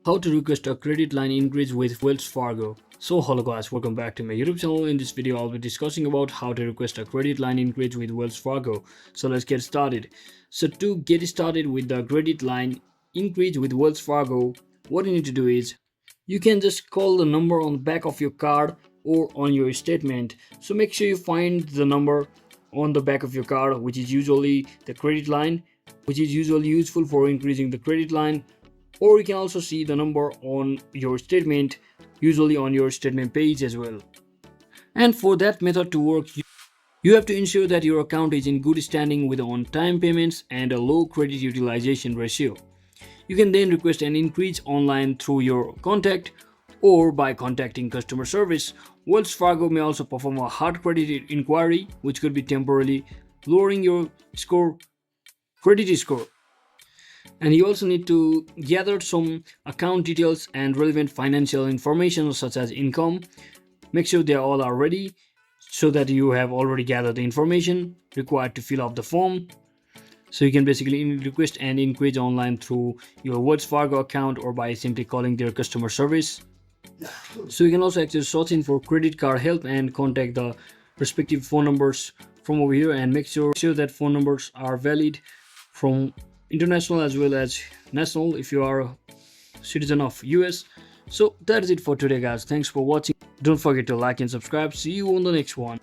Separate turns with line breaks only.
How to request a credit line increase with Wells Fargo. So hello guys, welcome back to my YouTube channel. In this video I'll be discussing about how to request a credit line increase with Wells Fargo. So let's get started. So to get started with the credit line increase with Wells Fargo, what you need to do is you can just call the number on the back of your card or on your statement. So make sure you find the number on the back of your card, which is usually the credit line, which is usually useful for increasing the credit line, or you can also see the number on your statement, usually on your statement page as well. And for that method to work, you have to ensure that your account is in good standing with on-time payments and a low credit utilization ratio. You can then request an increase online through your contact or by contacting customer service. Wells Fargo may also perform a hard credit inquiry, which could be temporarily lowering your credit score. And you also need to gather some account details and relevant financial information such as income. Make sure they all are ready so that you have already gathered the information required to fill out the form. So you can basically request an increase online through your Wells Fargo account or by simply calling their customer service. So you can also actually search in for credit card help and contact the respective phone numbers from over here, and make sure that phone numbers are valid from international as well as national if you are a citizen of US. So that is it for today guys. Thanks for watching. Don't forget to like and subscribe. See you on the next one.